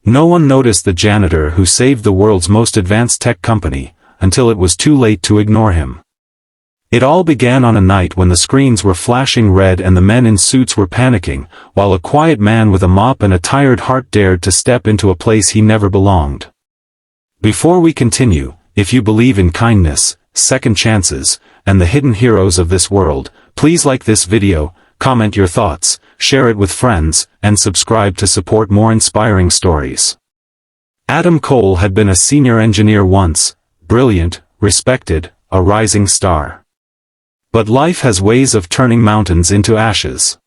No one noticed the janitor who saved the world's most advanced tech company, until it was too late to ignore him. It all began on a night when the screens were flashing red and the men in suits were panicking, while a quiet man with a mop and a tired heart dared to step into a place he never belonged. Before we continue, if you believe in kindness, second chances, and the hidden heroes of this world, please like this video, comment your thoughts, share it with friends, and subscribe to support more inspiring stories. Adam Cole had been a senior engineer once, brilliant, respected, a rising star. But life has ways of turning mountains into ashes.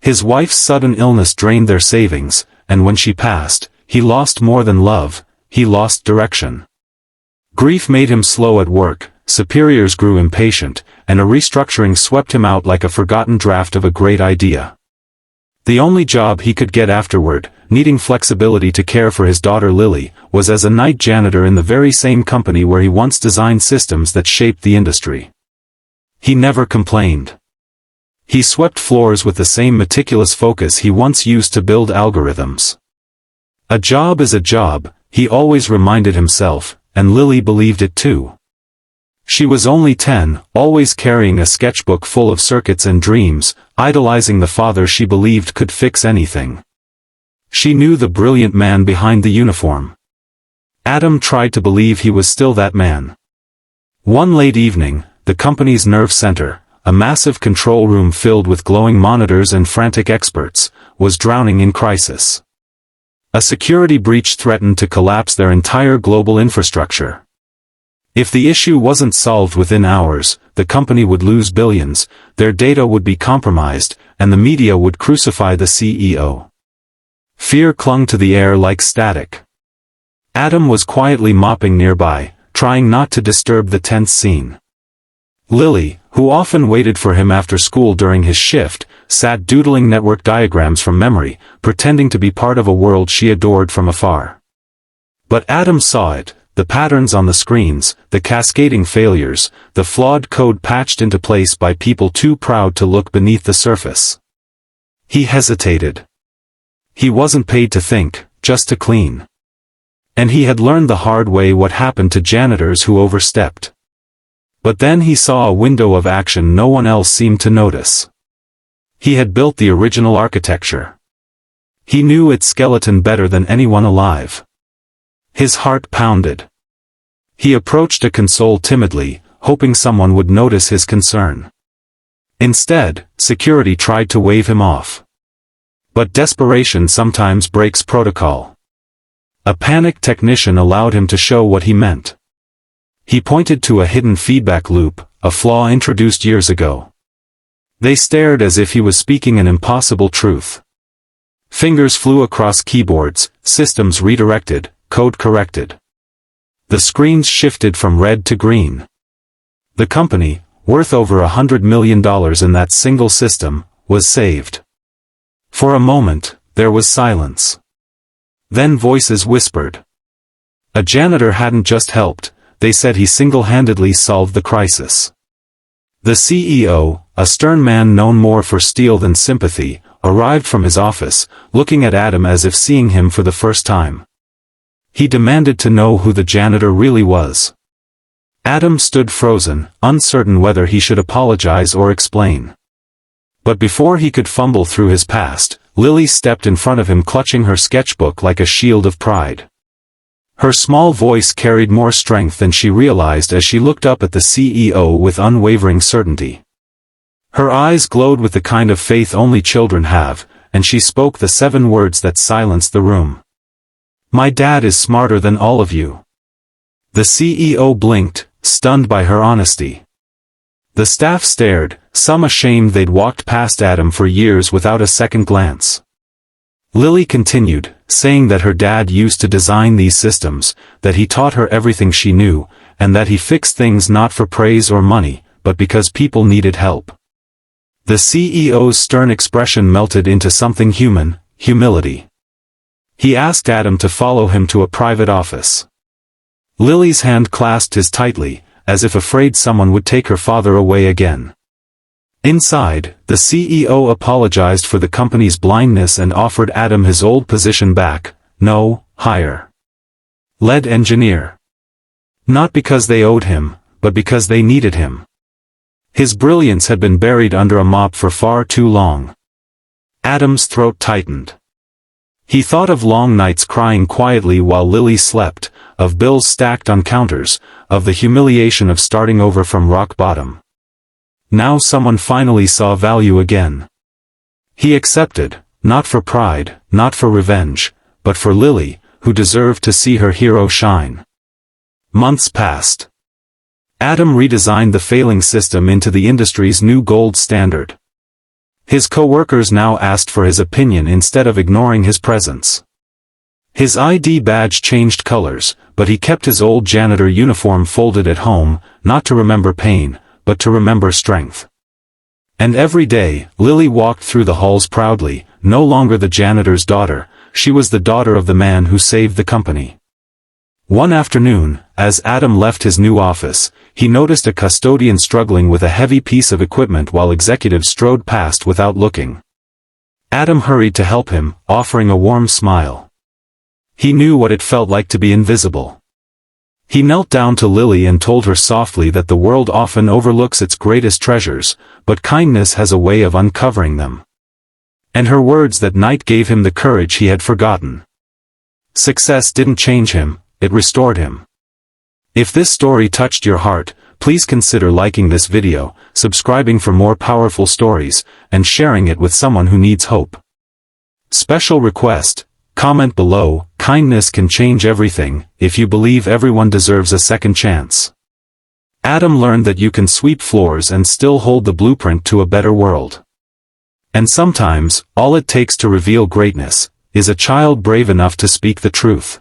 His wife's sudden illness drained their savings, and when she passed, he lost more than love, he lost direction. Grief made him slow at work, superiors grew impatient, and a restructuring swept him out like a forgotten draft of a great idea. The only job he could get afterward, needing flexibility to care for his daughter Lily, was as a night janitor in the very same company where he once designed systems that shaped the industry. He never complained. He swept floors with the same meticulous focus he once used to build algorithms. A job is a job, he always reminded himself, and Lily believed it too. She was only 10, always carrying a sketchbook full of circuits and dreams, idolizing the father she believed could fix anything. She knew the brilliant man behind the uniform. Adam tried to believe he was still that man. One late evening, the company's nerve center, a massive control room filled with glowing monitors and frantic experts, was drowning in crisis. A security breach threatened to collapse their entire global infrastructure. If the issue wasn't solved within hours, the company would lose billions, their data would be compromised, and the media would crucify the CEO. Fear clung to the air like static. Adam was quietly mopping nearby, trying not to disturb the tense scene. Lily, who often waited for him after school during his shift, sat doodling network diagrams from memory, pretending to be part of a world she adored from afar. But Adam saw it, the patterns on the screens, the cascading failures, the flawed code patched into place by people too proud to look beneath the surface. He hesitated. He wasn't paid to think, just to clean. And he had learned the hard way what happened to janitors who overstepped. But then he saw a window of action no one else seemed to notice. He had built the original architecture. He knew its skeleton better than anyone alive. His heart pounded. He approached a console timidly, hoping someone would notice his concern. Instead, security tried to wave him off. But desperation sometimes breaks protocol. A panicked technician allowed him to show what he meant. He pointed to a hidden feedback loop, a flaw introduced years ago. They stared as if he was speaking an impossible truth. Fingers flew across keyboards, systems redirected, code corrected. The screens shifted from red to green. The company, worth over $100 million in that single system, was saved. For a moment, there was silence. Then voices whispered. A janitor hadn't just helped, they said he single-handedly solved the crisis. The CEO, a stern man known more for steel than sympathy, arrived from his office, looking at Adam as if seeing him for the first time. He demanded to know who the janitor really was. Adam stood frozen, uncertain whether he should apologize or explain. But before he could fumble through his past, Lily stepped in front of him clutching her sketchbook like a shield of pride. Her small voice carried more strength than she realized as she looked up at the CEO with unwavering certainty. Her eyes glowed with the kind of faith only children have, and she spoke the 7 words that silenced the room. My dad is smarter than all of you. The CEO blinked, stunned by her honesty. The staff stared, some ashamed they'd walked past Adam for years without a second glance. Lily continued, saying that her dad used to design these systems, that he taught her everything she knew, and that he fixed things not for praise or money, but because people needed help. The CEO's stern expression melted into something human, humility. He asked Adam to follow him to a private office. Lily's hand clasped his tightly, as if afraid someone would take her father away again. Inside, the CEO apologized for the company's blindness and offered Adam his old position back, no, higher. Lead engineer. Not because they owed him, but because they needed him. His brilliance had been buried under a mop for far too long. Adam's throat tightened. He thought of long nights crying quietly while Lily slept, of bills stacked on counters, of the humiliation of starting over from rock bottom. Now someone finally saw value again. He accepted, not for pride, not for revenge, but for Lily, who deserved to see her hero shine. Months passed. Adam redesigned the failing system into the industry's new gold standard. His co-workers now asked for his opinion instead of ignoring his presence. His ID badge changed colors, but he kept his old janitor uniform folded at home, not to remember pain, but to remember strength. And every day, Lily walked through the halls proudly, no longer the janitor's daughter, she was the daughter of the man who saved the company. One afternoon, as Adam left his new office, he noticed a custodian struggling with a heavy piece of equipment while executives strode past without looking. Adam hurried to help him, offering a warm smile. He knew what it felt like to be invisible. He knelt down to Lily and told her softly that the world often overlooks its greatest treasures, but kindness has a way of uncovering them. And her words that night gave him the courage he had forgotten. Success didn't change him, it restored him. If this story touched your heart, please consider liking this video, subscribing for more powerful stories, and sharing it with someone who needs hope. Special request, comment below, kindness can change everything, if you believe everyone deserves a second chance. Adam learned that you can sweep floors and still hold the blueprint to a better world. And sometimes, all it takes to reveal greatness, is a child brave enough to speak the truth.